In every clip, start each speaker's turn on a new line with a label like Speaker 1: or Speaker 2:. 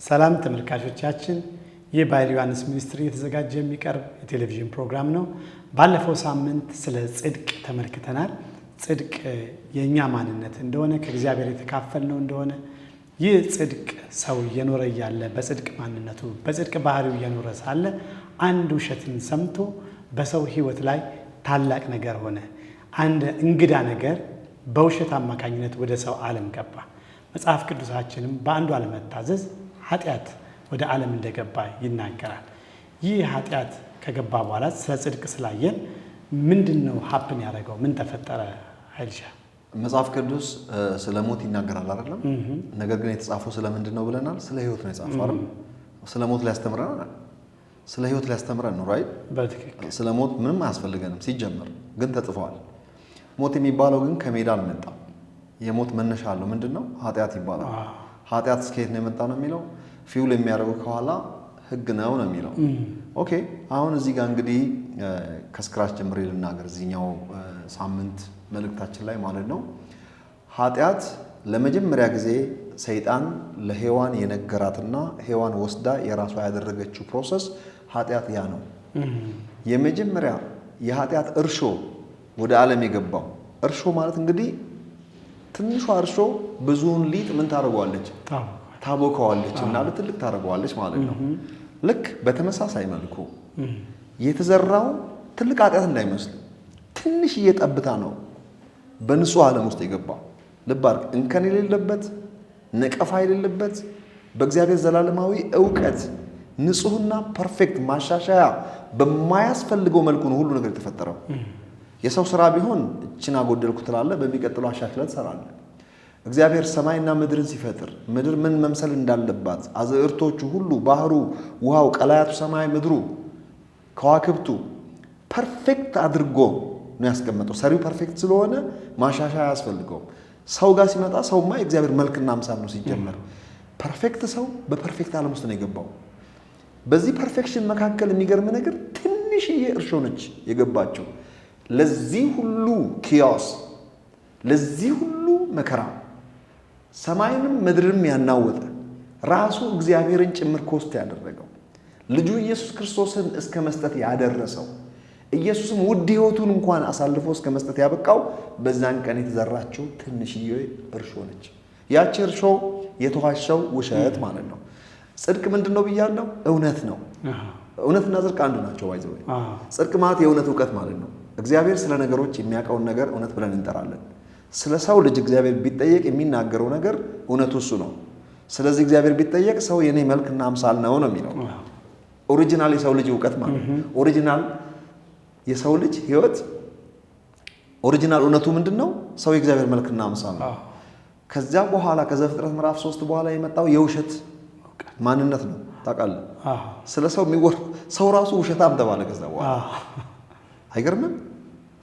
Speaker 1: ሰላም ተመልካቾቻችን፣ ይህ በኃይለ ዮሐንስ ሚኒስትሪ የተዘጋጀ የሚቀርብ የቴሌቪዥን ፕሮግራም ነው። ባለፈው ሳምንት ስለ ጽድቅ ተመልክተናል። ጽድቅ የእኛ ማንነት እንደሆነ ከእግዚአብሔር የተካፈልነው እንደሆነ ይህ ጽድቅ ሰው እየኖረ እያለ በጽድቅ ማንነቱ በጽድቅ ባህሪው እየኖረ ሳለ አንድ ውሸትን ሰምቶ በሰው ሕይወት ላይ ታላቅ ነገር ሆነ። አንድ እንግዳ ነገር በውሸት አማካኝነት ወደ ሰው ዓለም ገባ። መጽሐፍ ቅዱሳችንም በአንዱ አለመታዘዝ ኃጢአት ወደ ዓለም እንደገባ ይናገራል። ይህ ኃጢአት ከገባ በኋላ ስለ ጽድቅ ስላየን ምንድን ነው ሀፕን ያደረገው? ምን ተፈጠረ? ኃይልሻ
Speaker 2: መጽሐፍ ቅዱስ ስለ ሞት ይናገራል አይደለም? ነገር ግን የተጻፈው ስለ ምንድን ነው ብለናል? ስለ ሕይወት ነው የተጻፈው አይደል? ስለ ሞት ሊያስተምረን ስለ ሕይወት ሊያስተምረን ነው ራይት?
Speaker 1: በትክክል
Speaker 2: ስለ ሞት ምንም አያስፈልገንም ሲጀመር፣ ግን ተጽፏል። ሞት የሚባለው ግን ከሜዳ አልመጣም። የሞት መነሻ አለው። ምንድን ነው? ኃጢአት ይባላል። ኃጢአት እስከየት ነው የመጣ ነው የሚለው ፊውል የሚያደርገው ከኋላ ሕግ ነው ነው የሚለው። ኦኬ አሁን እዚህ ጋር እንግዲህ ከስክራች ጀምሬ ልናገር እዚህኛው ሳምንት መልእክታችን ላይ ማለት ነው። ኃጢአት ለመጀመሪያ ጊዜ ሰይጣን ለሔዋን የነገራትና ሔዋን ወስዳ የራሷ ያደረገችው ፕሮሰስ ኃጢአት ያ ነው። የመጀመሪያ የኃጢአት እርሾ ወደ ዓለም የገባው እርሾ ማለት እንግዲህ ትንሿ እርሾ ብዙውን ሊጥ ምን ታደርገዋለች? ታቦከዋለች እና ለትልቅ ታደርገዋለች ማለት ነው። ልክ በተመሳሳይ መልኩ የተዘራው ትልቅ ኃጢአት እንዳይመስል ትንሽዬ ጠብታ ነው በንጹህ ዓለም ውስጥ የገባው። ልብ አድርግ፣ እንከን የሌለበት ነቀፋ የሌለበት በእግዚአብሔር ዘላለማዊ እውቀት ንጹህና ፐርፌክት ማሻሻያ በማያስፈልገው መልኩ ነው ሁሉ ነገር የተፈጠረው። የሰው ስራ ቢሆን እችን አጎደልኩ ትላለህ፣ በሚቀጥለው አሻሽለህ ትሰራለህ። እግዚአብሔር ሰማይና ምድርን ሲፈጥር ምድር ምን መምሰል እንዳለባት አዝዕርቶቹ ሁሉ፣ ባህሩ፣ ውሃው፣ ቀላያቱ፣ ሰማይ ምድሩ፣ ከዋክብቱ ፐርፌክት አድርጎ ነው ያስቀመጠው። ሰሪው ፐርፌክት ስለሆነ ማሻሻያ አያስፈልገውም። ሰው ጋር ሲመጣ ሰውማ የእግዚአብሔር መልክና አምሳል ነው ሲጀመር። ፐርፌክት ሰው በፐርፌክት ዓለም ውስጥ ነው የገባው። በዚህ ፐርፌክሽን መካከል የሚገርም ነገር ትንሽዬ እርሾ ነች የገባቸው። ለዚህ ሁሉ ኪዮስ፣ ለዚህ ሁሉ መከራ ሰማይንም ምድርንም ያናወጠ ራሱ እግዚአብሔርን ጭምር ኮስት ያደረገው ልጁ ኢየሱስ ክርስቶስን እስከ መስጠት ያደረሰው ኢየሱስም ውድ ሕይወቱን እንኳን አሳልፎ እስከ መስጠት ያበቃው በዛን ቀን የተዘራችው ትንሽዬ እርሾ ነች። ያቺ እርሾ የተዋሸው ውሸት ማለት ነው። ጽድቅ ምንድን ነው ብያለሁ? እውነት ነው። እውነትና ጽድቅ አንዱ ናቸው። ባይዘው ጽድቅ ማለት የእውነት እውቀት ማለት ነው። እግዚአብሔር ስለ ነገሮች የሚያውቀውን ነገር እውነት ብለን እንጠራለን። ስለ ሰው ልጅ እግዚአብሔር ቢጠየቅ የሚናገረው ነገር እውነቱ እሱ ነው። ስለዚህ እግዚአብሔር ቢጠየቅ ሰው የኔ መልክና አምሳል ነው ነው የሚለው። ኦሪጂናል የሰው ልጅ እውቀት ማለት ነው። ኦሪጂናል የሰው ልጅ ሕይወት ኦሪጂናል እውነቱ ምንድን ነው? ሰው የእግዚአብሔር መልክና አምሳል ነው። ከዚያ በኋላ ከዘፍጥረት ምዕራፍ 3 በኋላ የመጣው የውሸት ማንነት ነው። ታውቃለህ? ስለ ሰው ሰው ራሱ ውሸታም ተባለ። ከዛ በኋላ አይገርምም?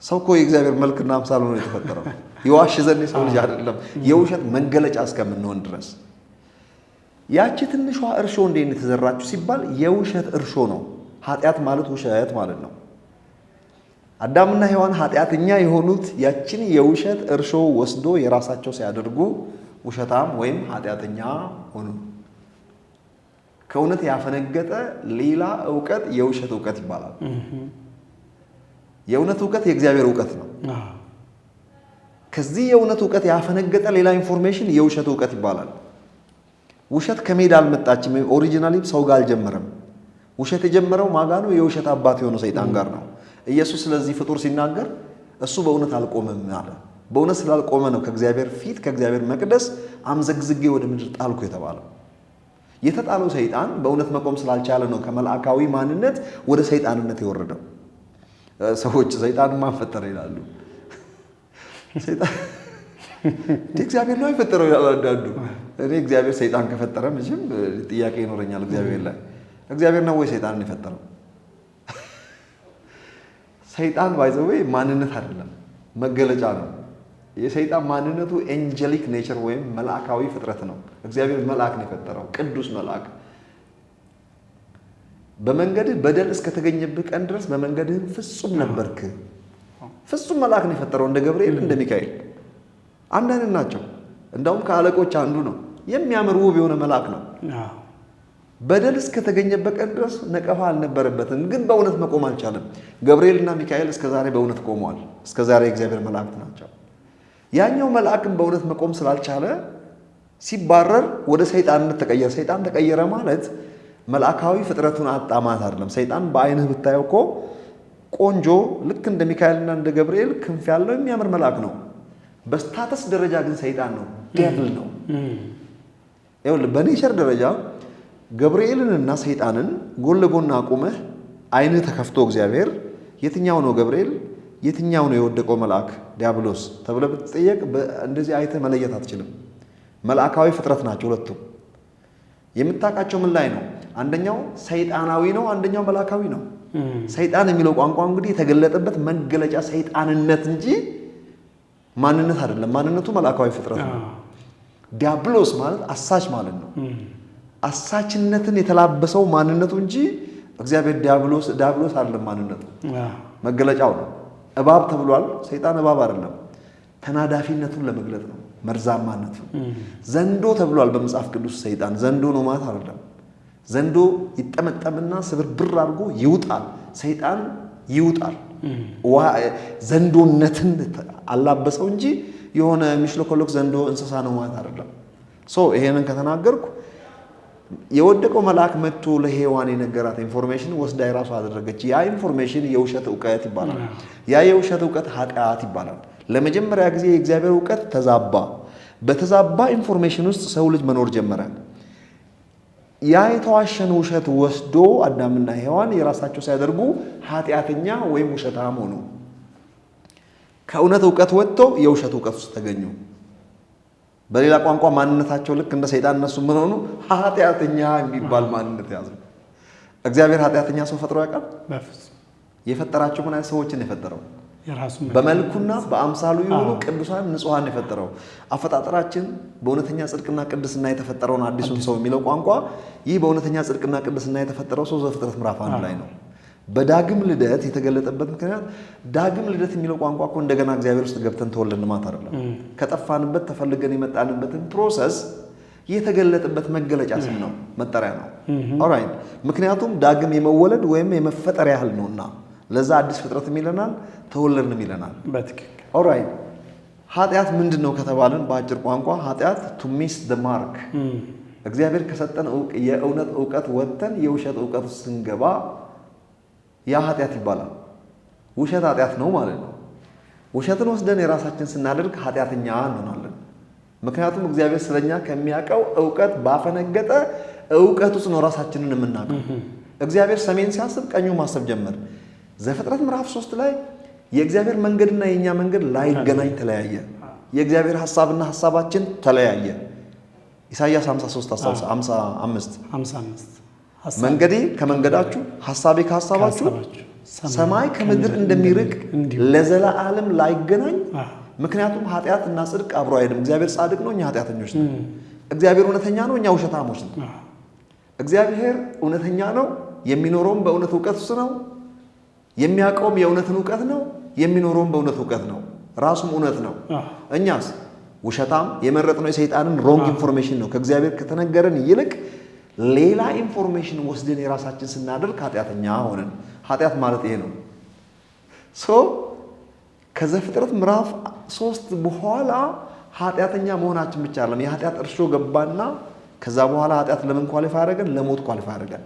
Speaker 2: ሰው እኮ የእግዚአብሔር መልክና አምሳል ሆኖ የተፈጠረው የዋሽ ዘንድ የሰው ልጅ አይደለም፣ የውሸት መገለጫ እስከምንሆን ድረስ። ያቺ ትንሿ እርሾ እንዴት ነው የተዘራችሁ ሲባል የውሸት እርሾ ነው። ኃጢአት ማለት ውሸት ማለት ነው። አዳምና ሔዋን ኃጢአተኛ የሆኑት ያችን የውሸት እርሾ ወስዶ የራሳቸው ሲያደርጉ ውሸታም ወይም ኃጢአተኛ ሆኑ። ከእውነት ያፈነገጠ ሌላ እውቀት የውሸት እውቀት ይባላል። የእውነት እውቀት የእግዚአብሔር እውቀት ነው። ከዚህ የእውነት እውቀት ያፈነገጠ ሌላ ኢንፎርሜሽን የውሸት እውቀት ይባላል። ውሸት ከሜዳ አልመጣችም። ኦሪጂናሊ ሰው ጋር አልጀመረም። ውሸት የጀመረው ማጋ ነው? የውሸት አባት የሆነው ሰይጣን ጋር ነው። ኢየሱስ ስለዚህ ፍጡር ሲናገር እሱ በእውነት አልቆመም አለ። በእውነት ስላልቆመ ነው ከእግዚአብሔር ፊት ከእግዚአብሔር መቅደስ አምዘግዝጌ ወደ ምድር ጣልኩ የተባለው። የተጣለው ሰይጣን በእውነት መቆም ስላልቻለ ነው ከመልአካዊ ማንነት ወደ ሰይጣንነት የወረደው። ሰዎች ሰይጣን ማን ፈጠረ ይላሉ። ሰይጣን እግዚአብሔር ነው የፈጠረው ይላል አንዳንዱ። እኔ እግዚአብሔር ሰይጣን ከፈጠረ መቼም ጥያቄ ይኖረኛል እግዚአብሔር ላይ። እግዚአብሔር ነው ወይ ሰይጣንን የፈጠረው? ሰይጣን ባይዘው ማንነት አይደለም መገለጫ ነው። የሰይጣን ማንነቱ ኤንጀሊክ ኔቸር ወይም መልአካዊ ፍጥረት ነው። እግዚአብሔር መልአክ ነው የፈጠረው፣ ቅዱስ መልአክ። በመንገድህ በደል እስከተገኘብህ ቀን ድረስ በመንገድህ ፍጹም ነበርክ። ፍጹም መልአክ ነው የፈጠረው፣ እንደ ገብርኤል እንደ ሚካኤል አንድ አይነት ናቸው። እንዳውም ከአለቆች አንዱ ነው። የሚያምር ውብ የሆነ መልአክ ነው። በደል እስከተገኘበት ቀን ድረስ ነቀፋ አልነበረበትም፣ ግን በእውነት መቆም አልቻለም። ገብርኤልና ሚካኤል እስከዛሬ በእውነት ቆመዋል። እስከዛሬ የእግዚአብሔር መላእክት ናቸው። ያኛው መልአክም በእውነት መቆም ስላልቻለ ሲባረር ወደ ሰይጣንነት ተቀየረ። ሰይጣን ተቀየረ ማለት መልአካዊ ፍጥረቱን አጣ ማለት አይደለም። ሰይጣን በአይንህ ብታየው እኮ ቆንጆ ልክ እንደ ሚካኤልና እንደ ገብርኤል ክንፍ ያለው የሚያምር መልአክ ነው። በስታተስ ደረጃ ግን ሰይጣን ነው፣ ዴቪል ነው። ይኸውልህ በኔቸር ደረጃ ገብርኤልንና ሰይጣንን ጎን ለጎን አቁመህ አይንህ ተከፍቶ እግዚአብሔር የትኛው ነው ገብርኤል የትኛው ነው የወደቀው መልአክ ዲያብሎስ ተብለህ ብትጠየቅ እንደዚህ አይተህ መለየት አትችልም። መልአካዊ ፍጥረት ናቸው ሁለቱም። የምታውቃቸው ምን ላይ ነው? አንደኛው ሰይጣናዊ ነው፣ አንደኛው መልአካዊ ነው። ሰይጣን የሚለው ቋንቋ እንግዲህ የተገለጠበት መገለጫ ሰይጣንነት እንጂ ማንነት አይደለም። ማንነቱ መልአካዊ ፍጥረት ነው። ዲያብሎስ ማለት አሳች ማለት ነው። አሳችነትን የተላበሰው ማንነቱ እንጂ እግዚአብሔር ዲያብሎስ አይደለም። ማንነቱ መገለጫው ነው። እባብ ተብሏል። ሰይጣን እባብ አይደለም፣ ተናዳፊነቱን ለመግለጥ ነው፣ መርዛማነቱ። ዘንዶ ተብሏል በመጽሐፍ ቅዱስ። ሰይጣን ዘንዶ ነው ማለት አይደለም። ዘንዶ ይጠመጠምና ስብርብር አድርጎ ይውጣል። ሰይጣን ይውጣል። ዘንዶነትን አላበሰው እንጂ የሆነ ሚሽሎኮሎክ ዘንዶ እንስሳ ነው ማለት አይደለም። ይሄንን ከተናገርኩ የወደቀው መልአክ መጥቶ ለሔዋን የነገራት ኢንፎርሜሽን ወስዳ የራሷ አደረገች። ያ ኢንፎርሜሽን የውሸት እውቀት ይባላል። ያ የውሸት እውቀት ኃጢአት ይባላል። ለመጀመሪያ ጊዜ የእግዚአብሔር እውቀት ተዛባ። በተዛባ ኢንፎርሜሽን ውስጥ ሰው ልጅ መኖር ጀመረ። ያ የተዋሸን ውሸት ወስዶ አዳምና ሔዋን የራሳቸው ሲያደርጉ ኃጢአተኛ ወይም ውሸታም ሆኑ። ከእውነት እውቀት ወጥተው የውሸት እውቀት ውስጥ ተገኙ። በሌላ ቋንቋ ማንነታቸው ልክ እንደ ሰይጣን እነሱ ምን ሆኑ? ኃጢአተኛ የሚባል ማንነት ያዙ። እግዚአብሔር ኃጢአተኛ ሰው ፈጥሮ ያውቃል? የፈጠራቸው ምን አይነት ሰዎችን የፈጠረው? በመልኩና በአምሳሉ የሆኑ ቅዱሳን ንጹሐን የፈጠረው። አፈጣጠራችን በእውነተኛ ጽድቅና ቅድስና የተፈጠረውን አዲሱን ሰው የሚለው ቋንቋ ይህ በእውነተኛ ጽድቅና ቅድስና የተፈጠረው ሰው ዘፍጥረት ምዕራፍ 1 ላይ ነው። በዳግም ልደት የተገለጠበት ምክንያት ዳግም ልደት የሚለው ቋንቋ እኮ እንደገና እግዚአብሔር ውስጥ ገብተን ተወለድን ማለት አይደለም። ከጠፋንበት ተፈልገን የመጣንበትን ፕሮሰስ የተገለጠበት መገለጫ ስም ነው፣ መጠሪያ ነው። ኦራይት። ምክንያቱም ዳግም የመወለድ ወይም የመፈጠር ያህል ነውና ለዛ አዲስ ፍጥረት ይለናል፣ ተወለድንም ይለናል።
Speaker 1: በትክክል።
Speaker 2: ኦራይት። ኃጢአት ምንድን ነው ከተባለን በአጭር ቋንቋ ኃጢአት ቱ ሚስ ደ ማርክ፣ እግዚአብሔር ከሰጠን የእውነት እውቀት ወጥተን የውሸት እውቀት ውስጥ ስንገባ ያ ኃጢአት ይባላል። ውሸት ኃጢአት ነው ማለት ነው። ውሸትን ወስደን የራሳችን ስናደርግ ኃጢአተኛ እንሆናለን። ምክንያቱም እግዚአብሔር ስለኛ ከሚያውቀው እውቀት ባፈነገጠ እውቀት ውስጥ ነው ራሳችንን የምናውቀው። እግዚአብሔር ሰሜን ሲያስብ ቀኙ ማሰብ ጀመር። ዘፍጥረት ምዕራፍ 3 ላይ የእግዚአብሔር መንገድና የእኛ መንገድ ላይገናኝ ተለያየ። የእግዚአብሔር ሐሳብና ሐሳባችን ተለያየ። ኢሳይያስ 53:55 መንገዴ ከመንገዳችሁ ሐሳቤ ከሐሳባችሁ ሰማይ ከምድር እንደሚርቅ ለዘላለም ላይገናኝ። ምክንያቱም ኃጢአትና ጽድቅ አብሮ አይሄድም። እግዚአብሔር ጻድቅ ነው፣ እኛ ኃጢአተኞች ነን። እግዚአብሔር እውነተኛ ነው፣ እኛ ውሸታሞች ነን። እግዚአብሔር እውነተኛ ነው፣ የሚኖረውም በእውነት እውቀት ውስጥ ነው። የሚያውቀውም የእውነትን እውቀት ነው፣ የሚኖረውም በእውነት እውቀት ነው። ራሱም እውነት ነው። እኛስ ውሸታም የመረጥነው የሰይጣንን ሮንግ ኢንፎርሜሽን ነው። ከእግዚአብሔር ከተነገረን ይልቅ ሌላ ኢንፎርሜሽን ወስደን የራሳችን ስናደርግ ኃጢአተኛ ሆነን። ኃጢአት ማለት ይሄ ነው። ከዘፍጥረት ምዕራፍ 3 በኋላ ኃጢአተኛ መሆናችን ብቻ አይደለም፣ የኃጢአት እርሾ ገባና ከዛ በኋላ ኃጢአት ለምን ኳሊፋይ አደረገን? ለሞት ኳሊፋይ አደረገን።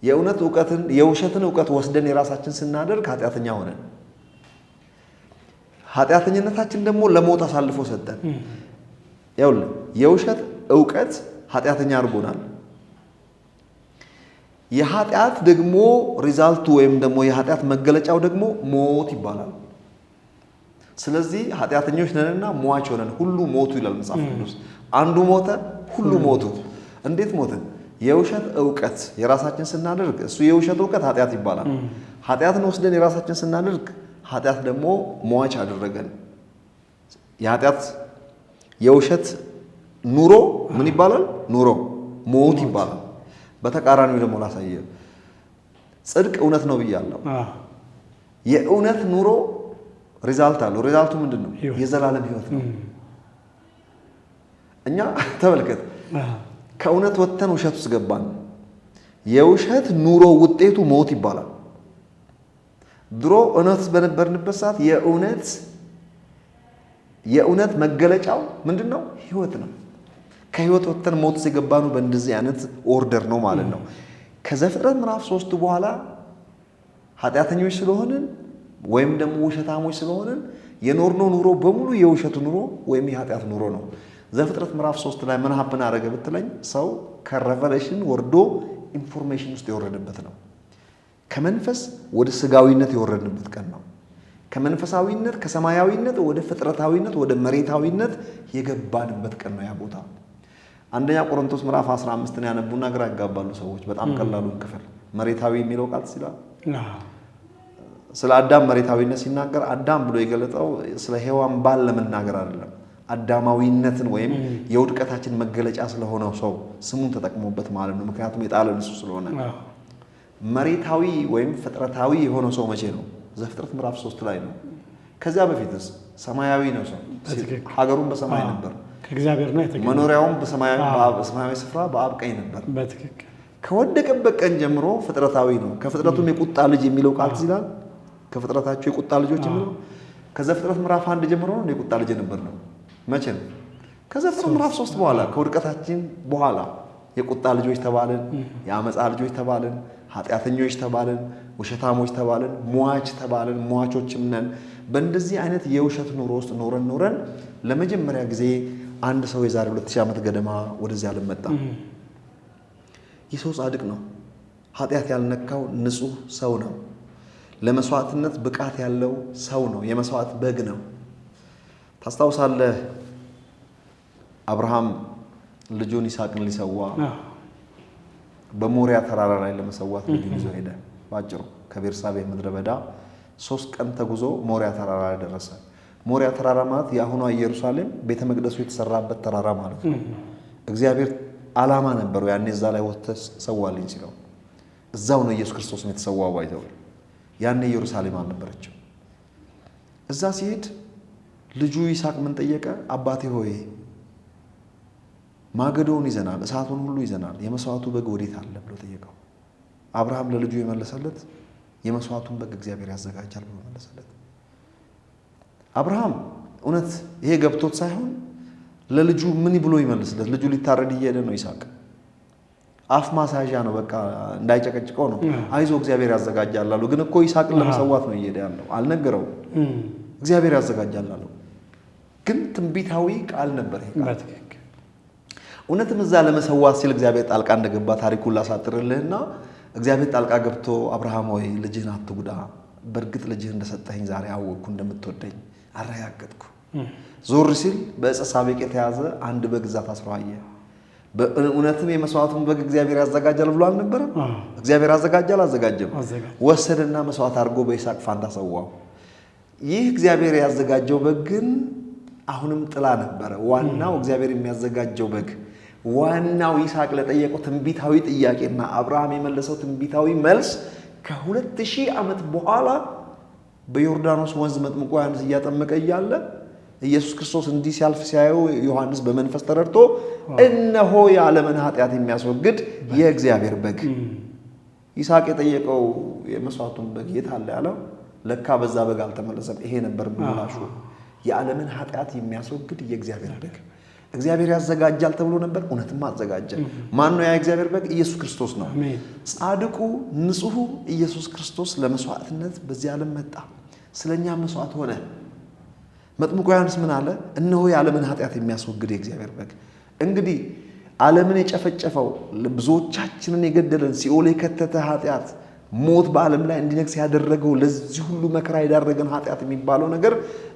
Speaker 2: የእውነት እውቀትን የውሸትን እውቀት ወስደን የራሳችን ስናደርግ ኃጢአተኛ ሆነን፣ ኃጢአተኝነታችን ደግሞ ለሞት አሳልፎ ሰጠን። ይኸውልህ የውሸት እውቀት ኃጢአተኛ አድርጎናል። የኃጢአት ደግሞ ሪዛልቱ ወይም ደግሞ የኃጢአት መገለጫው ደግሞ ሞት ይባላል። ስለዚህ ኃጢአተኞች ነንና ሟች ሆነን ሁሉ ሞቱ ይላል መጽሐፍ ቅዱስ። አንዱ ሞተ፣ ሁሉ ሞቱ። እንዴት ሞትን? የውሸት እውቀት የራሳችን ስናደርግ እሱ የውሸት እውቀት ኃጢአት ይባላል። ኃጢአትን ወስደን የራሳችን ስናደርግ ኃጢአት ደግሞ ሟች አደረገን። የኃጢአት የውሸት ኑሮ ምን ይባላል? ኑሮ ሞት ይባላል። በተቃራኒው ደግሞ ላሳየ፣ ጽድቅ እውነት ነው ብያለሁ። የእውነት ኑሮ ሪዛልት አለው። ሪዛልቱ ምንድን ነው? የዘላለም ህይወት ነው። እኛ ተመልከት፣ ከእውነት ወጥተን ውሸት ውስጥ ገባን። የውሸት ኑሮ ውጤቱ ሞት ይባላል። ድሮ እውነት በነበርንበት ሰዓት የእውነት መገለጫው ምንድን ነው? ህይወት ነው። ከህይወት ወጥተን ሞት ውስጥ የገባነው በእንደዚህ አይነት ኦርደር ነው ማለት ነው። ከዘፍጥረት ምዕራፍ 3 በኋላ ኃጢአተኞች ስለሆንን ወይም ደግሞ ውሸታሞች ስለሆንን የኖርነው ኑሮ በሙሉ የውሸት ኑሮ ወይም የኃጢአት ኑሮ ነው። ዘፍጥረት ምዕራፍ 3 ላይ ምን ሀፕን አደረገ ብትለኝ፣ ሰው ከሬቨሌሽን ወርዶ ኢንፎርሜሽን ውስጥ የወረደበት ነው። ከመንፈስ ወደ ስጋዊነት የወረድንበት ቀን ነው። ከመንፈሳዊነት ከሰማያዊነት ወደ ፍጥረታዊነት ወደ መሬታዊነት የገባንበት ቀን ነው ያ ቦታ። አንደኛ ቆሮንቶስ ምዕራፍ 15ን ያነቡና ግራ ያጋባሉ ሰዎች። በጣም ቀላሉን ክፍል መሬታዊ የሚለው ቃል ሲላል ስለ አዳም መሬታዊነት ሲናገር አዳም ብሎ የገለጠው ስለ ሔዋን ባል ለመናገር አይደለም። አዳማዊነትን ወይም የውድቀታችን መገለጫ ስለሆነው ሰው ስሙን ተጠቅሞበት ማለት ነው። ምክንያቱም የጣለን እሱ ስለሆነ መሬታዊ ወይም ፍጥረታዊ የሆነው ሰው መቼ ነው? ዘፍጥረት ምዕራፍ 3 ላይ ነው። ከዚያ በፊትስ ሰማያዊ ነው ሰው። ሀገሩን በሰማይ ነበር፣
Speaker 1: ከእግዚአብሔር ነው የተገኘው።
Speaker 2: መኖሪያውም በሰማያዊ ስፍራ በአብ ቀኝ ነበር።
Speaker 1: በትክክል
Speaker 2: ከወደቀበት ቀን ጀምሮ ፍጥረታዊ ነው። ከፍጥረቱም የቁጣ ልጅ የሚለው ቃል ይላል። ከፍጥረታቸው የቁጣ ልጆች የሚለው ከዘፍጥረት ምዕራፍ 1 ጀምሮ ነው የቁጣ ልጅ ነበር ነው። መቼ ነው? ከዘፍጥረት ምዕራፍ 3 በኋላ ከውድቀታችን በኋላ የቁጣ ልጆች ተባልን፣ የአመፃ ልጆች ተባልን፣ ኃጢአተኞች ተባልን፣ ውሸታሞች ተባልን፣ ሟች ተባልን፣ ሟቾችም ነን። በእንደዚህ አይነት የውሸት ኑሮ ውስጥ ኖረን ለመጀመሪያ ጊዜ አንድ ሰው የዛሬ 2000 ዓመት ገደማ ወደዚህ ዓለም መጣ። ይህ ሰው ጻድቅ ነው። ኃጢአት ያልነካው ንጹህ ሰው ነው። ለመስዋዕትነት ብቃት ያለው ሰው ነው። የመስዋዕት በግ ነው። ታስታውሳለህ? አብርሃም ልጁን ይስሐቅን ሊሰዋ በሞሪያ ተራራ ላይ ለመሰዋት ልጁን ይዞ ሄደ። ባጭሩ ከቤርሳቤ ምድረ በዳ 3 ቀን ተጉዞ ሞሪያ ተራራ ላይ ደረሰ። ሞሪያ ተራራ ማለት የአሁኗ ኢየሩሳሌም ቤተ መቅደሱ የተሰራበት ተራራ ማለት ነው። እግዚአብሔር ዓላማ ነበረው ያኔ እዛ ላይ ወጥተህ ሰዋልኝ ሲለው፣ እዛው ነው ኢየሱስ ክርስቶስ የተሰዋው። ባይተው ያኔ ኢየሩሳሌም አልነበረችም። እዛ ሲሄድ ልጁ ይስሐቅ ምን ጠየቀ? አባቴ ሆይ ማገዶውን ይዘናል፣ እሳቱን ሁሉ ይዘናል፣ የመስዋዕቱ በግ ወዴት አለ ብሎ ጠየቀው። አብርሃም ለልጁ የመለሰለት የመስዋዕቱን በግ እግዚአብሔር ያዘጋጃል ብሎ መለሰለት። አብርሃም እውነት ይሄ ገብቶት ሳይሆን ለልጁ ምን ብሎ ይመልስለት? ልጁ ሊታረድ እየሄደ ነው። ይስሐቅ አፍ ማሳዣ ነው፣ በቃ እንዳይጨቀጭቀው ነው። አይዞ እግዚአብሔር ያዘጋጃል አለው። ግን እኮ ይስሐቅን ለመሰዋት ነው እየሄደ ያለው። አልነገረው እግዚአብሔር ያዘጋጃል አለው። ግን ትንቢታዊ ቃል ነበር ይሄ ቃል። እውነትም እዛ ለመሰዋት ሲል እግዚአብሔር ጣልቃ እንደገባ ታሪኩን ላሳጥርልህና እግዚአብሔር ጣልቃ ገብቶ አብርሃም ሆይ ልጅህን አትጉዳ፣ በእርግጥ ልጅህ እንደሰጠኸኝ ዛሬ አወቅኩ፣ እንደምትወደኝ አረጋገጥኩ። ዞር ሲል በዕፀ ሳቤቅ የተያዘ አንድ በግ እዛ ታስሮ አየ። በእውነትም የመስዋዕቱን በግ እግዚአብሔር ያዘጋጃል ብሎ አልነበረም? እግዚአብሔር አዘጋጃል? አዘጋጀም። ወሰደና መስዋዕት አድርጎ በይስሐቅ ፋንታ ሰዋው። ይህ እግዚአብሔር ያዘጋጀው በግ ግን አሁንም ጥላ ነበረ። ዋናው እግዚአብሔር የሚያዘጋጀው በግ፣ ዋናው ይስሐቅ ለጠየቀው ትንቢታዊ ጥያቄና አብርሃም የመለሰው ትንቢታዊ መልስ ከ2000 ዓመት በኋላ በዮርዳኖስ ወንዝ መጥምቆ ዮሐንስ እያጠመቀ እያለ ኢየሱስ ክርስቶስ እንዲህ ሲያልፍ ሲያየው ዮሐንስ በመንፈስ ተረድቶ እነሆ የዓለምን ኃጢአት የሚያስወግድ የእግዚአብሔር በግ። ይስሐቅ የጠየቀው የመስዋዕቱን በግ የት አለ ያለው፣ ለካ በዛ በግ አልተመለሰም። ይሄ ነበር ምላሹ፣ የዓለምን ኃጢአት የሚያስወግድ የእግዚአብሔር በግ። እግዚአብሔር ያዘጋጃል ተብሎ ነበር፣ እውነትም አዘጋጀ። ማን ነው ያ እግዚአብሔር በግ? ኢየሱስ ክርስቶስ ነው። ጻድቁ ንጹሑ ኢየሱስ ክርስቶስ ለመስዋዕትነት በዚህ ዓለም መጣ፣ ስለኛ መስዋዕት ሆነ። መጥምቁ ዮሐንስ ምን አለ? እነሆ የዓለምን ኃጢአት የሚያስወግድ የእግዚአብሔር በግ። እንግዲህ ዓለምን የጨፈጨፈው ብዙዎቻችንን የገደለን ሲኦል የከተተ ኃጢአት፣ ሞት በዓለም ላይ እንዲነግስ ያደረገው ለዚህ ሁሉ መከራ የዳረገን ኃጢአት የሚባለው ነገር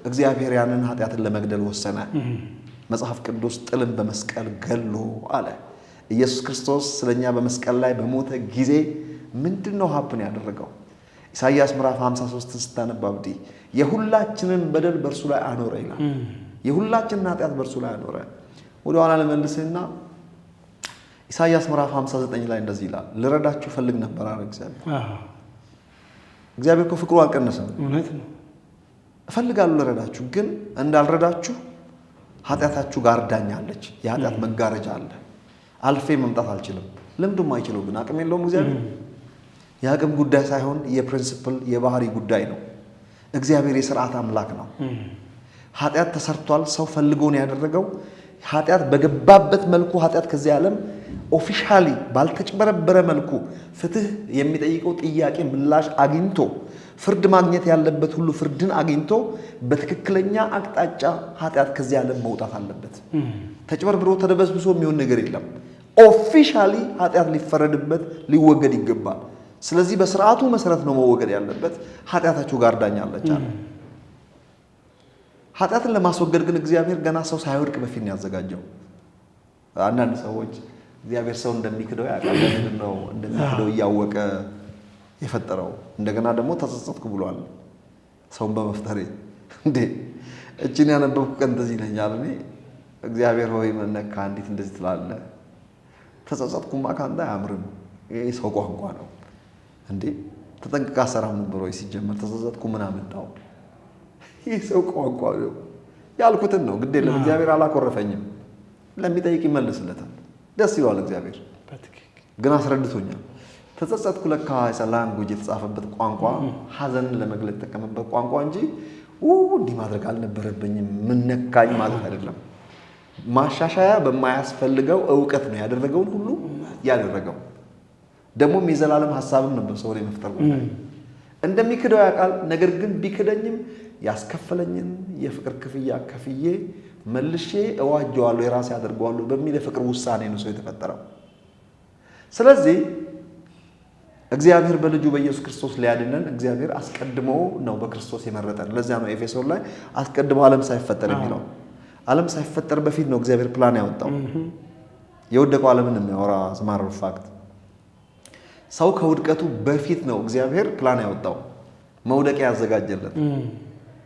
Speaker 2: እግዚአብሔር ያንን ኃጢአትን ለመግደል ወሰነ። መጽሐፍ ቅዱስ ጥልን በመስቀል ገሎ አለ። ኢየሱስ ክርስቶስ ስለኛ በመስቀል ላይ በሞተ ጊዜ ምንድነው ሀብን ያደረገው? ኢሳይያስ ምዕራፍ 53 ስታነባብዲ የሁላችንን በደል በእርሱ ላይ አኖረ ይላል። የሁላችንን ኃጢአት በእርሱ ላይ አኖረ። ወደ ኋላ ለመልስና ኢሳይያስ ምዕራፍ 59 ላይ እንደዚህ ይላል፣ ልረዳችሁ ፈልግ ነበር አለ እግዚአብሔር። እግዚአብሔር እኮ ፍቅሩ አልቀነሰም። እውነት ነው። እፈልጋለሁ ልረዳችሁ፣ ግን እንዳልረዳችሁ ኃጢአታችሁ ጋርዳኛለች። የኃጢአት መጋረጃ አለ። አልፌ መምጣት አልችልም። ለምንድን አይችለው ግን አቅም የለውም እግዚአብሔር። የአቅም ጉዳይ ሳይሆን የፕሪንሲፕል የባህሪ ጉዳይ ነው። እግዚአብሔር የሥርዓት አምላክ ነው። ኃጢአት ተሰርቷል። ሰው ፈልጎ ነው ያደረገው። ኃጢአት በገባበት መልኩ ኃጢአት ከዚህ ዓለም ኦፊሻሊ ባልተጭበረበረ መልኩ ፍትህ የሚጠይቀው ጥያቄ ምላሽ አግኝቶ ፍርድ ማግኘት ያለበት ሁሉ ፍርድን አግኝቶ በትክክለኛ አቅጣጫ ኃጢአት ከዚህ ዓለም መውጣት አለበት። ተጭበርብሮ ተደበስብሶ የሚሆን ነገር የለም። ኦፊሻሊ ኃጢአት ሊፈረድበት ሊወገድ ይገባል። ስለዚህ በስርዓቱ መሰረት ነው መወገድ ያለበት። ኃጢአታችሁ ጋር ዳኛለች አለ። ኃጢአትን ለማስወገድ ግን እግዚአብሔር ገና ሰው ሳይወድቅ በፊት ነው ያዘጋጀው። አንዳንድ ሰዎች እግዚአብሔር ሰው እንደሚክደው ያውቃል። ለምንድን ነው እንደሚክደው እያወቀ የፈጠረው? እንደገና ደግሞ ተጸጸትኩ ብሏል። ሰውን በመፍጠሬ እንዴ እችን ያነበብኩ ቀን እንደዚህ ይለኛል። እኔ እግዚአብሔር ሆይ መነካ እንዴት እንደዚህ ትላለህ? ተጸጸትኩማ ካንተ አያምርም። ይሄ ሰው ቋንቋ ነው እንዴ? ተጠንቅቃ ሰራም ነበር ወይ? ሲጀመር ተጸጸትኩ ምን አመጣው? ይህ ሰው ቋንቋ ነው ያልኩትን ነው። ግድ የለም እግዚአብሔር አላኮረፈኝም። ለሚጠይቅ ይመልስለታል። ደስ ይለዋል እግዚአብሔር። ግን አስረድቶኛል። ተጸጸትኩ ለካ ላንጉጅ የተጻፈበት ቋንቋ ሐዘንን ለመግለጽ የተጠቀመበት ቋንቋ እንጂ እንዲህ ማድረግ አልነበረብኝም ምን ነካኝ ማለት አይደለም። ማሻሻያ በማያስፈልገው እውቀት ነው ያደረገውን ሁሉ ያደረገው። ደግሞም የዘላለም ሐሳብም ነበር ሰው ላይ መፍጠር ጉዳይ። እንደሚክደው ያውቃል። ነገር ግን ቢክደኝም ያስከፈለኝን የፍቅር ክፍያ ከፍዬ መልሼ እዋጀዋለሁ፣ የራሴ አድርገዋለሁ በሚል የፍቅር ውሳኔ ነው ሰው የተፈጠረው። ስለዚህ እግዚአብሔር በልጁ በኢየሱስ ክርስቶስ ሊያድነን እግዚአብሔር አስቀድሞ ነው በክርስቶስ የመረጠን። ለዚያ ነው ኤፌሶን ላይ አስቀድሞ ዓለም ሳይፈጠር የሚለው። ዓለም ሳይፈጠር በፊት ነው እግዚአብሔር ፕላን ያወጣው። የወደቀው ዓለምን የሚያወራ ስማር ፋክት ሰው ከውድቀቱ በፊት ነው እግዚአብሔር ፕላን ያወጣው፣ መውደቂያ ያዘጋጀለት።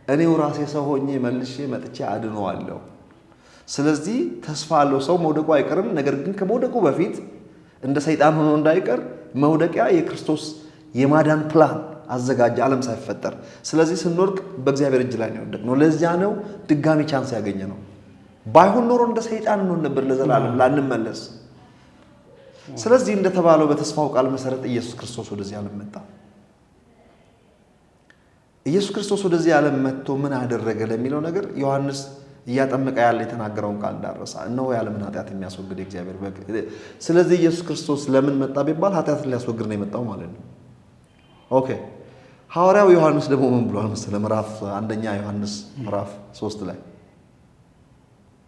Speaker 2: እኔው ራሴ ሰው ሆኜ መልሼ መጥቼ አድነዋለሁ። ስለዚህ ተስፋ አለው። ሰው መውደቁ አይቀርም። ነገር ግን ከመውደቁ በፊት እንደ ሰይጣን ሆኖ እንዳይቀር መውደቂያ የክርስቶስ የማዳን ፕላን አዘጋጀ ዓለም ሳይፈጠር። ስለዚህ ስንወድቅ በእግዚአብሔር እጅ ላይ ነው የወደቅነው። ለዚያ ነው ድጋሚ ቻንስ ያገኘ ነው። ባይሆን ኖሮ እንደ ሰይጣን እንሆን ነበር ለዘላለም ላንመለስ። ስለዚህ እንደተባለው በተስፋው ቃል መሰረት ኢየሱስ ክርስቶስ ወደዚህ ዓለም መጣ። ኢየሱስ ክርስቶስ ወደዚህ ዓለም መጥቶ ምን አደረገ ለሚለው ነገር ዮሐንስ እያጠመቀ ያለ የተናገረውን ቃል እንዳረሳ እነሆ የዓለምን ኃጢአት የሚያስወግድ የእግዚአብሔር በግ። ስለዚህ ኢየሱስ ክርስቶስ ለምን መጣ ቢባል ኃጢአትን ሊያስወግድ ነው የመጣው ማለት ነው። ኦኬ። ሐዋርያው ዮሐንስ ደግሞ ምን ብሏል መሰለ? ምዕራፍ 1 ዮሐንስ ምዕራፍ 3 ላይ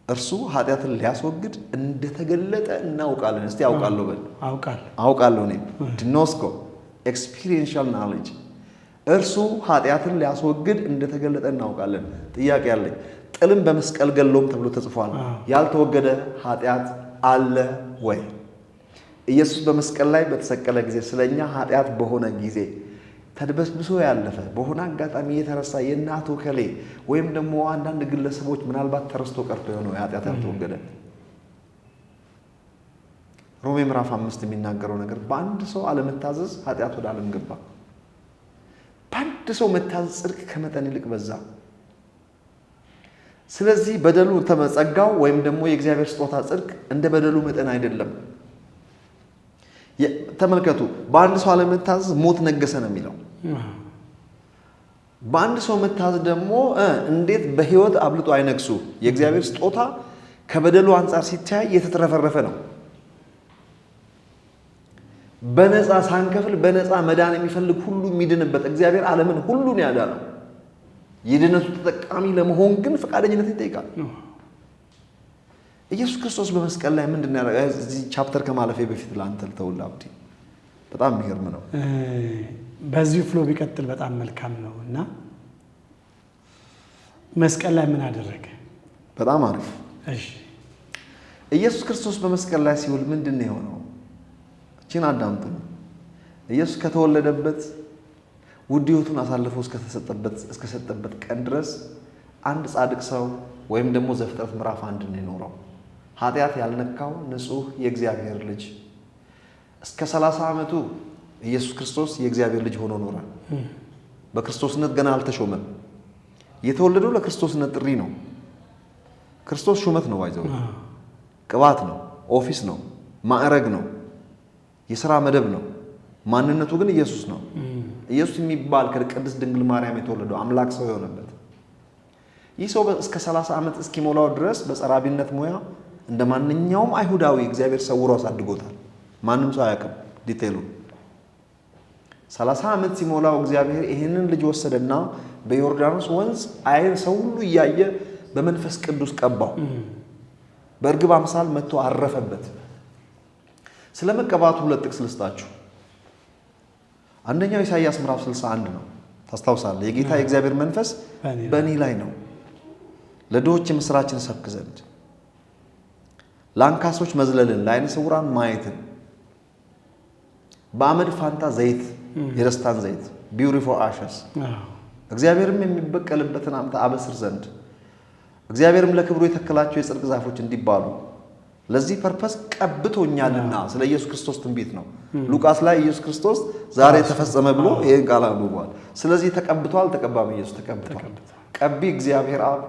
Speaker 2: እርሱ ኃጢአትን ሊያስወግድ እንደተገለጠ እናውቃለን። እስቲ አውቃለሁ በል። አውቃለሁ እኔ ዲኖስኮ ኤክስፒሪየንሻል ናሌጅ። እርሱ ኃጢአትን ሊያስወግድ እንደተገለጠ እናውቃለን። ጥያቄ አለኝ። ጥልም በመስቀል ገሎም ተብሎ ተጽፏል። ያልተወገደ ኃጢአት አለ ወይ? ኢየሱስ በመስቀል ላይ በተሰቀለ ጊዜ ስለኛ ኃጢአት በሆነ ጊዜ ተድበስብሶ ያለፈ በሆነ አጋጣሚ የተረሳ የእናቱ ከሌ ወይም ደግሞ አንዳንድ ግለሰቦች ምናልባት ተረስቶ ቀርቶ የሆነው ኃጢአት ያልተወገደ? ሮሜ ምዕራፍ 5 የሚናገረው ነገር በአንድ ሰው አለመታዘዝ ኃጢአት ወደ ዓለም ገባ። በአንድ ሰው መታዘዝ ጽድቅ ከመጠን ይልቅ በዛ። ስለዚህ በደሉ ተመጸጋው ወይም ደግሞ የእግዚአብሔር ስጦታ ጽድቅ እንደ በደሉ መጠን አይደለም። ተመልከቱ፣ በአንድ ሰው አለመታዘዝ ሞት ነገሰ ነው የሚለው። በአንድ ሰው መታዘዝ ደግሞ እንዴት በሕይወት አብልጦ አይነግሱ? የእግዚአብሔር ስጦታ ከበደሉ አንጻር ሲታይ የተትረፈረፈ ነው። በነፃ ሳንከፍል በነፃ መዳን የሚፈልግ ሁሉ የሚድንበት እግዚአብሔር ዓለምን ሁሉን ያዳነው። የድነቱ ተጠቃሚ ለመሆን ግን ፈቃደኝነት ይጠይቃል። ኢየሱስ ክርስቶስ በመስቀል ላይ ምንድን ነው ያደረገው? እዚህ ቻፕተር ከማለፌ በፊት ለአንተ ልተውልህ አብዲ፣ በጣም የሚገርም ነው።
Speaker 1: በዚሁ ፍሎ ቢቀጥል በጣም መልካም ነው። እና መስቀል ላይ ምን አደረገ?
Speaker 2: በጣም አሪፍ።
Speaker 1: እሺ፣
Speaker 2: ኢየሱስ ክርስቶስ በመስቀል ላይ ሲውል ምንድን ነው የሆነው? እቺን አዳምጡ። ኢየሱስ ከተወለደበት ውድ ሕይወቱን አሳልፎ እስከሰጠበት ቀን ድረስ አንድ ጻድቅ ሰው ወይም ደግሞ ዘፍጥረት ምዕራፍ 1 ነው የኖረው። ኃጢአት ያልነካው ንጹህ የእግዚአብሔር ልጅ እስከ 30 ዓመቱ ኢየሱስ ክርስቶስ የእግዚአብሔር ልጅ ሆኖ ኖረ። በክርስቶስነት ገና አልተሾመም። የተወለደው ለክርስቶስነት ጥሪ ነው። ክርስቶስ ሹመት ነው፣ ባይዘው ቅባት ነው፣ ኦፊስ ነው፣ ማዕረግ ነው፣ የሥራ መደብ ነው። ማንነቱ ግን ኢየሱስ ነው። ኢየሱስ የሚባል ከቅድስት ድንግል ማርያም የተወለደው አምላክ ሰው የሆነበት ይህ ሰው እስከ 30 ዓመት እስኪሞላው ድረስ በጸራቢነት ሙያ እንደ ማንኛውም አይሁዳዊ እግዚአብሔር ሰውሮ አሳድጎታል። ማንም ሰው አያውቅም ዲቴሉ። 30 ዓመት ሲሞላው እግዚአብሔር ይህንን ልጅ ወሰደና በዮርዳኖስ ወንዝ አይን ሰው ሁሉ እያየ በመንፈስ ቅዱስ ቀባው። በእርግብ አምሳል መጥቶ አረፈበት። ስለ መቀባቱ ሁለት ጥቅስ ልስጣችሁ። አንደኛው ኢሳይያስ ምዕራፍ 61 ነው። ታስታውሳለህ? የጌታ የእግዚአብሔር መንፈስ በእኔ ላይ ነው፣ ለድሆች የምሥራችን ሰብክ ዘንድ፣ ለአንካሶች መዝለልን፣ ለዓይነ ስውራን ማየትን፣ በአመድ ፋንታ ዘይት፣ የደስታን ዘይት ቢውሪ ፎር አሸስ፣ እግዚአብሔርም የሚበቀልበትን ዓመት አበስር ዘንድ፣ እግዚአብሔርም ለክብሩ የተከላቸው የጽድቅ ዛፎች እንዲባሉ ለዚህ ፐርፐስ ቀብቶኛልና። ስለ ኢየሱስ ክርስቶስ ትንቢት ነው። ሉቃስ ላይ ኢየሱስ ክርስቶስ ዛሬ ተፈጸመ ብሎ ይሄን ቃል አንብቧል። ስለዚህ ተቀብቷል፣ ተቀባሚ ኢየሱስ ተቀብቷል። ቀቢ እግዚአብሔር አብ፣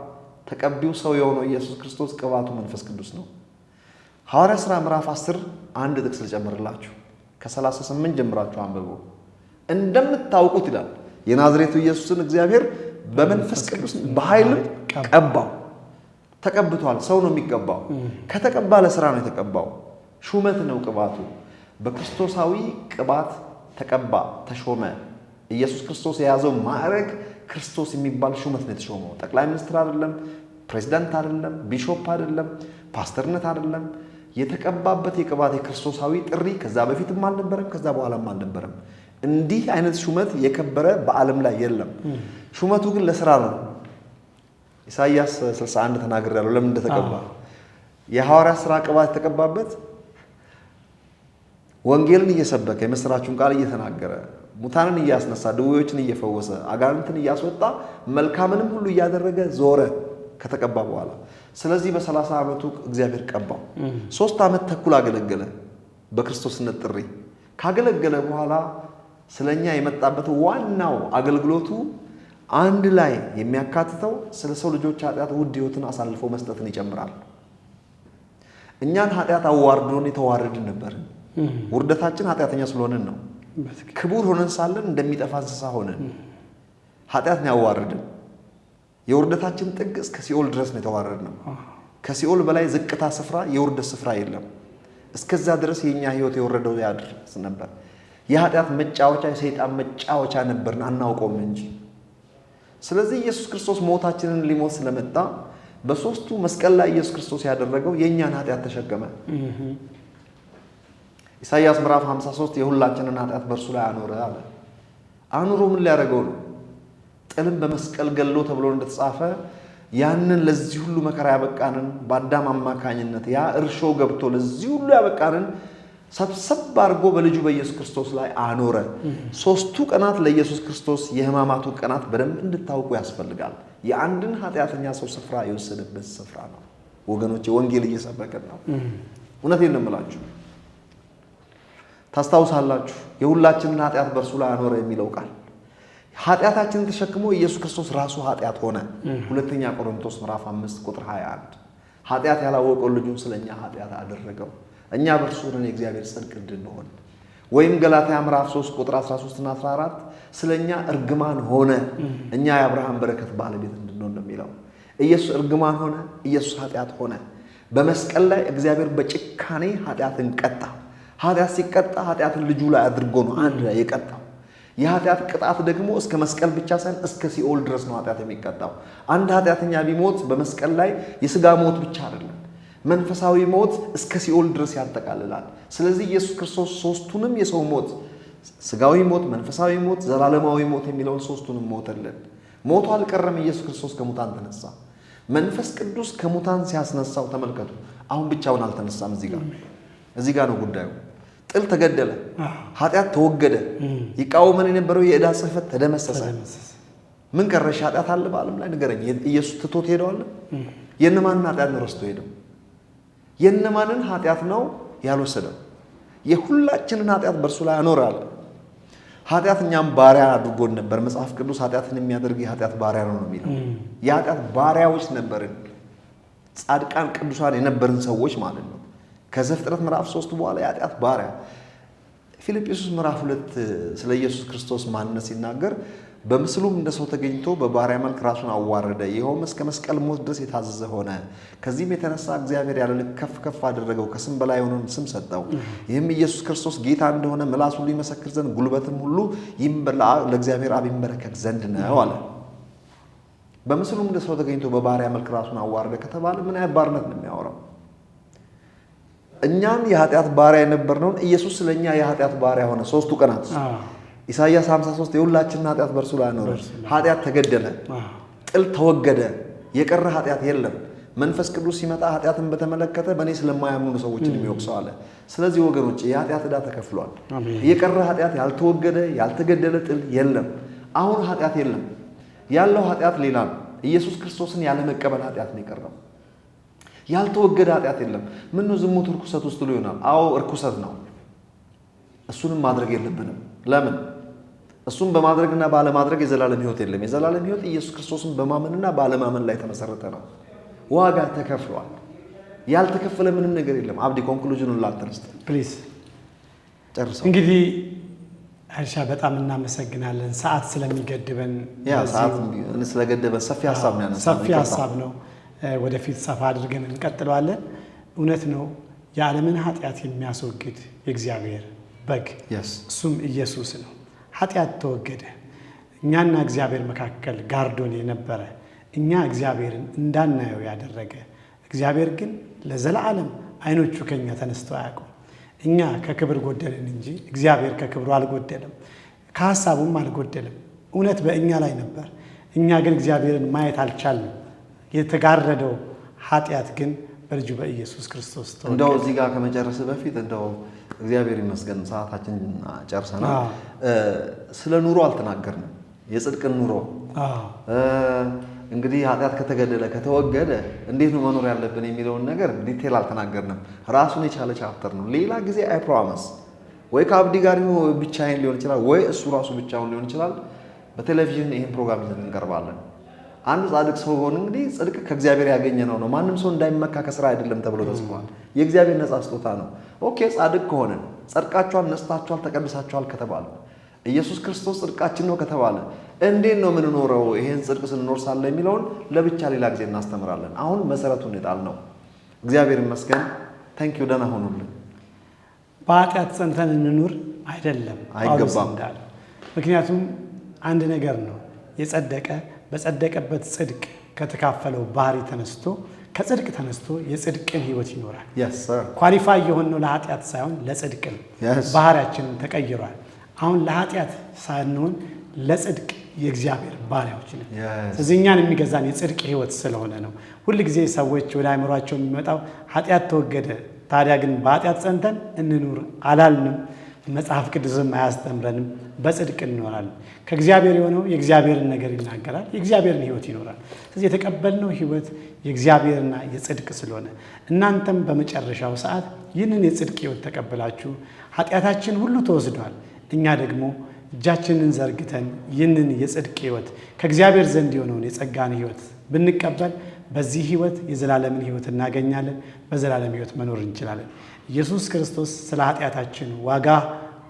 Speaker 2: ተቀቢው ሰው የሆነው ኢየሱስ ክርስቶስ፣ ቅባቱ መንፈስ ቅዱስ ነው። ሐዋርያ ሥራ ምዕራፍ 10 አንድ ጥቅስ ልጨምርላችሁ። ከ38 ጀምራችሁ አንብቡ። እንደምታውቁት ይላል የናዝሬቱ ኢየሱስን እግዚአብሔር በመንፈስ ቅዱስ በኃይልም ቀባው። ተቀብቷል። ሰው ነው የሚቀባው። ከተቀባ ለሥራ ነው የተቀባው። ሹመት ነው ቅባቱ። በክርስቶሳዊ ቅባት ተቀባ፣ ተሾመ። ኢየሱስ ክርስቶስ የያዘው ማዕረግ ክርስቶስ የሚባል ሹመት ነው የተሾመው። ጠቅላይ ሚኒስትር አይደለም፣ ፕሬዚዳንት አይደለም፣ ቢሾፕ አይደለም፣ ፓስተርነት አይደለም። የተቀባበት የቅባት የክርስቶሳዊ ጥሪ ከዛ በፊትም አልነበረም፣ ከዛ በኋላም አልነበረም። እንዲህ አይነት ሹመት የከበረ በዓለም ላይ የለም። ሹመቱ ግን ለሥራ ነው። ኢሳይያስ 61 ተናግሬያለሁ። ለምን እንደተቀባ የሐዋርያ ሥራ ቅባት የተቀባበት ወንጌልን እየሰበከ የምሥራቹን ቃል እየተናገረ ሙታንን እያስነሳ ድዌዎችን እየፈወሰ አጋንንትን እያስወጣ መልካምንም ሁሉ እያደረገ ዞረ ከተቀባ በኋላ። ስለዚህ በ30 ዓመቱ እግዚአብሔር ቀባው። 3 ዓመት ተኩል አገለገለ በክርስቶስነት ጥሪ። ካገለገለ በኋላ ስለኛ የመጣበት ዋናው አገልግሎቱ አንድ ላይ የሚያካትተው ስለ ሰው ልጆች ኃጢአት ውድ ሕይወትን አሳልፎ መስጠትን ይጨምራል። እኛን ኃጢአት አዋርዶን የተዋረድን ነበርን። ውርደታችን ኃጢአተኛ ስለሆንን ነው። ክቡር ሆነን ሳለን እንደሚጠፋ እንስሳ ሆነን ኃጢአትን ያዋረድን። የውርደታችን ጥግ እስከ ሲኦል ድረስ ነው የተዋረድነው። ከሲኦል በላይ ዝቅታ ስፍራ፣ የውርደት ስፍራ የለም። እስከዛ ድረስ የእኛ ሕይወት የወረደው ያድርስ ነበር። የኃጢአት መጫወቻ፣ የሰይጣን መጫወቻ ነበርን፣ አናውቀውም እንጂ። ስለዚህ ኢየሱስ ክርስቶስ ሞታችንን ሊሞት ስለመጣ በሶስቱ መስቀል ላይ ኢየሱስ ክርስቶስ ያደረገው የእኛን ኃጢአት ተሸከመ። ኢሳይያስ ምዕራፍ 53 የሁላችንን ኃጢአት በእርሱ ላይ አኖረ አለ። አኑሮ ምን ሊያደርገው ነው? ጥልን በመስቀል ገሎ ተብሎ እንደተጻፈ ያንን ለዚህ ሁሉ መከራ ያበቃንን በአዳም አማካኝነት ያ እርሾ ገብቶ ለዚህ ሁሉ ያበቃንን ሰብሰብ አድርጎ በልጁ በኢየሱስ ክርስቶስ ላይ አኖረ። 3ቱ ቀናት ለኢየሱስ ክርስቶስ የሕማማቱ ቀናት በደንብ እንድታውቁ ያስፈልጋል። የአንድን ኃጢአተኛ ሰው ስፍራ የወሰደበት ስፍራ ነው። ወገኖቼ ወንጌል እየሰበከን ነው። እውነቴን ነው የምላችሁ። ታስታውሳላችሁ የሁላችንን ኃጢአት በእርሱ ላይ አኖረ የሚለው ቃል ኃጢአታችንን ተሸክሞ ኢየሱስ ክርስቶስ ራሱ ኃጢአት ሆነ። 2ኛ ቆሮንቶስ ምዕራፍ 5 ቁጥር 21 ኃጢአት ያላወቀው ልጁን ስለኛ ኃጢአት አደረገው እኛ በእርሱ ሆነን የእግዚአብሔር ጽድቅ እንድንሆን። ወይም ገላትያ ምዕራፍ 3 ቁጥር 13 እና 14 ስለኛ እርግማን ሆነ እኛ የአብርሃም በረከት ባለቤት እንድንሆን ነው የሚለው። ኢየሱስ እርግማን ሆነ፣ ኢየሱስ ኃጢአት ሆነ። በመስቀል ላይ እግዚአብሔር በጭካኔ ኃጢአትን ቀጣ። ኃጢአት ሲቀጣ ኃጢአትን ልጁ ላይ አድርጎ ነው አንድ ላይ የቀጣው። የኃጢአት ቅጣት ደግሞ እስከ መስቀል ብቻ ሳይሆን እስከ ሲኦል ድረስ ነው ኃጢአት የሚቀጣው። አንድ ኃጢአተኛ ቢሞት በመስቀል ላይ የሥጋ ሞት ብቻ አይደለም፣ መንፈሳዊ ሞት እስከ ሲኦል ድረስ ያጠቃልላል። ስለዚህ ኢየሱስ ክርስቶስ ሶስቱንም የሰው ሞት፣ ሥጋዊ ሞት፣ መንፈሳዊ ሞት፣ ዘላለማዊ ሞት የሚለውን ሶስቱንም ሞተልን። ሞቱ አልቀረም። ኢየሱስ ክርስቶስ ከሙታን ተነሳ። መንፈስ ቅዱስ ከሙታን ሲያስነሳው ተመልከቱ። አሁን ብቻውን አልተነሳም። እዚህ ጋር ነው ጉዳዩ። ጥል ተገደለ፣ ኃጢአት ተወገደ፣ ይቃወመን የነበረው የዕዳ ጽሕፈት ተደመሰሰ። ምን ቀረሽ? ኃጢአት አለ በዓለም ላይ ንገረኝ። ኢየሱስ ትቶት ሄደዋል? የእነማንን ኃጢአት ነው ረስቶ ሄደው? የእነማንን ኃጢአት ነው ያልወሰደው? የሁላችንን ኃጢአት በእርሱ ላይ አኖራል። ኃጢአት እኛም ባሪያ አድርጎን ነበር። መጽሐፍ ቅዱስ ኃጢአትን የሚያደርግ የኃጢአት ባሪያ ነው የሚለው። የኃጢአት ባሪያዎች ነበርን። ጻድቃን ቅዱሳን የነበርን ሰዎች ማለት ነው። ከዘፍጥረት ምዕራፍ 3 በኋላ የኃጢአት ባሪያ። ፊልጵስዩስ ምዕራፍ 2 ስለ ኢየሱስ ክርስቶስ ማንነት ሲናገር በምስሉም እንደ ሰው ተገኝቶ በባሪያ መልክ ራሱን አዋረደ፣ ይኸውም እስከ መስቀል ሞት ድረስ የታዘዘ ሆነ። ከዚህም የተነሳ እግዚአብሔር ያለ ልክ ከፍ ከፍ አደረገው፣ ከስም በላይ የሆነውን ስም ሰጠው። ይህም ኢየሱስ ክርስቶስ ጌታ እንደሆነ ምላስ ሁሉ ይመሰክር ዘንድ ጉልበትም ሁሉ ለእግዚአብሔር አብ ይንበረከክ ዘንድ ነው አለ። በምስሉም እንደ ሰው ተገኝቶ በባሪያ መልክ ራሱን አዋረደ ከተባለ ምን አይነት ባርነት ነው የሚያወራው? እኛም የኃጢአት ባሪያ የነበርነውን ኢየሱስ ስለኛ የኃጢአት ባሪያ ሆነ። 3 ቀናት ኢሳይያስ 53 የሁላችንን ኃጢአት በእርሱ ላይ አኖረ። ኃጢአት ተገደለ፣ ጥል ተወገደ፣ የቀረ ኃጢአት የለም። መንፈስ ቅዱስ ሲመጣ ኃጢአትን በተመለከተ በእኔ ስለማያምኑ ሰዎችን የሚወቅሰው አለ። ስለዚህ ወገኖች የኃጢአት ዕዳ ተከፍሏል። የቀረ ኃጢአት፣ ያልተወገደ ያልተገደለ ጥል የለም። አሁን ኃጢአት የለም። ያለው ኃጢአት ሌላ ነው። ኢየሱስ ክርስቶስን ያለመቀበል ኃጢአት ነው የቀረው። ያልተወገደ ኃጢአት የለም። ምን ነው ዝሙት እርኩሰት ውስጥ ሉ ይሆናል? አዎ እርኩሰት ነው። እሱንም ማድረግ የለብንም። ለምን? እሱም በማድረግና ባለማድረግ የዘላለም ሕይወት የለም። የዘላለም ሕይወት ኢየሱስ ክርስቶስን በማመንና ባለማመን ላይ የተመሰረተ ነው። ዋጋ ተከፍሏል። ያልተከፈለ ምንም ነገር የለም። አብዲ ኮንክሉዥኑን ላንተርስት
Speaker 1: ፕሊዝ
Speaker 2: ጨርሰው።
Speaker 1: እንግዲህ አይሻ በጣም እናመሰግናለን። ሰዓት ስለሚገድበን
Speaker 2: ሰዓት ስለገደበን ሰፊ ሀሳብ ነው ያነሳነው።
Speaker 1: ሰፊ ሀሳብ ነው። ወደፊት ሰፋ አድርገን እንቀጥለዋለን። እውነት ነው የዓለምን ኃጢአት የሚያስወግድ የእግዚአብሔር በግ እሱም ኢየሱስ ነው። ኃጢአት ተወገደ። እኛና እግዚአብሔር መካከል ጋርዶን የነበረ እኛ እግዚአብሔርን እንዳናየው ያደረገ እግዚአብሔር ግን ለዘላለም አይኖቹ ከኛ ተነስተው አያውቁም። እኛ ከክብር ጎደልን እንጂ እግዚአብሔር ከክብሩ አልጎደለም፣ ከሀሳቡም አልጎደለም። እውነት በእኛ ላይ ነበር። እኛ ግን እግዚአብሔርን ማየት አልቻልንም። የተጋረደው ኃጢአት ግን በልጁ በኢየሱስ ክርስቶስ ተወገደ።
Speaker 2: እንደው እዚህ ጋር ከመጨረስ በፊት እንደው እግዚአብሔር ይመስገን ሰዓታችን ጨርሰናል። ስለ ኑሮ አልተናገርንም። የጽድቅን ኑሮ እንግዲህ ኃጢአት ከተገደለ ከተወገደ እንዴት ነው መኖር ያለብን የሚለውን ነገር ዲቴል አልተናገርንም። ራሱን የቻለ ቻፕተር ነው። ሌላ ጊዜ አይ ፕሮሚስ ወይ ከአብዲ ጋር ብቻዬን ሊሆን ይችላል፣ ወይ እሱ ራሱ ብቻውን ሊሆን ይችላል። በቴሌቪዥን ይህን ፕሮግራም ይዘን እንቀርባለን። አንድ ጻድቅ ሰው ሆነ እንግዲህ ጽድቅ ከእግዚአብሔር ያገኘነው ነው። ማንም ሰው እንዳይመካ ከስራ አይደለም ተብሎ ተጽፏል። የእግዚአብሔር ነፃ ስጦታ ነው። ኦኬ ጻድቅ ከሆነ ጸድቃችኋል፣ ነጽታችኋል፣ ተቀድሳችኋል ከተባለ ኢየሱስ ክርስቶስ ጽድቃችን ነው ከተባለ እንዴት ነው የምንኖረው? ይሄን ጽድቅ ስንኖር ሳለ የሚለውን ለብቻ ሌላ ጊዜ እናስተምራለን። አሁን መሰረቱን የጣል ነው። እግዚአብሔር ይመስገን። ታንክ ዩ። ደህና ሆኑልን።
Speaker 1: በኃጢአት ጸንተን እንኑር አይደለም
Speaker 2: አይገባም።
Speaker 1: ምክንያቱም አንድ ነገር ነው የጸደቀ በጸደቀበት ጽድቅ ከተካፈለው ባህሪ ተነስቶ ከጽድቅ ተነስቶ የጽድቅን ህይወት ይኖራል። ኳሊፋይ የሆነው ለኃጢአት ሳይሆን ለጽድቅ ነው። ባህሪያችንን ተቀይሯል። አሁን ለኃጢአት ሳንሆን ለጽድቅ የእግዚአብሔር ባሪያዎች ነን። ስለዚህ እኛን የሚገዛን የጽድቅ ህይወት ስለሆነ ነው። ሁል ጊዜ ሰዎች ወደ አእምሯቸው የሚመጣው ኃጢአት ተወገደ፣ ታዲያ ግን በኃጢአት ጸንተን እንኑር አላልንም። መጽሐፍ ቅዱስም አያስተምረንም። በጽድቅ እንኖራለን። ከእግዚአብሔር የሆነው የእግዚአብሔርን ነገር ይናገራል፣ የእግዚአብሔርን ህይወት ይኖራል። ስለዚህ የተቀበልነው ህይወት የእግዚአብሔርና የጽድቅ ስለሆነ እናንተም በመጨረሻው ሰዓት ይህንን የጽድቅ ህይወት ተቀበላችሁ፣ ኃጢአታችን ሁሉ ተወስዷል። እኛ ደግሞ እጃችንን ዘርግተን ይህንን የጽድቅ ህይወት ከእግዚአብሔር ዘንድ የሆነውን የጸጋን ህይወት ብንቀበል በዚህ ህይወት የዘላለምን ህይወት እናገኛለን። በዘላለም ህይወት መኖር እንችላለን። ኢየሱስ ክርስቶስ ስለ ኃጢአታችን ዋጋ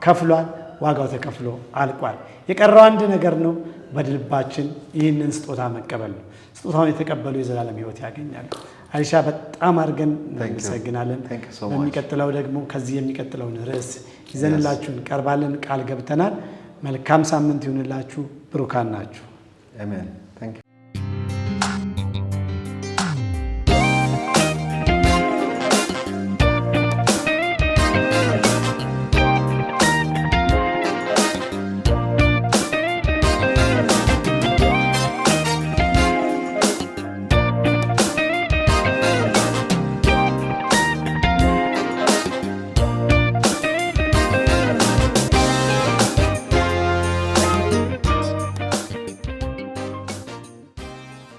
Speaker 1: ከፍሏል። ዋጋው ተከፍሎ አልቋል። የቀረው አንድ ነገር ነው። በልባችን ይህንን ስጦታ መቀበል ነው። ስጦታውን የተቀበሉ የዘላለም ህይወት ያገኛሉ። አይሻ በጣም አድርገን እናመሰግናለን። በሚቀጥለው ደግሞ ከዚህ የሚቀጥለውን ርዕስ ይዘንላችሁ እንቀርባለን። ቃል ገብተናል። መልካም ሳምንት ይሁንላችሁ። ብሩካን ናችሁ።
Speaker 2: አሜን።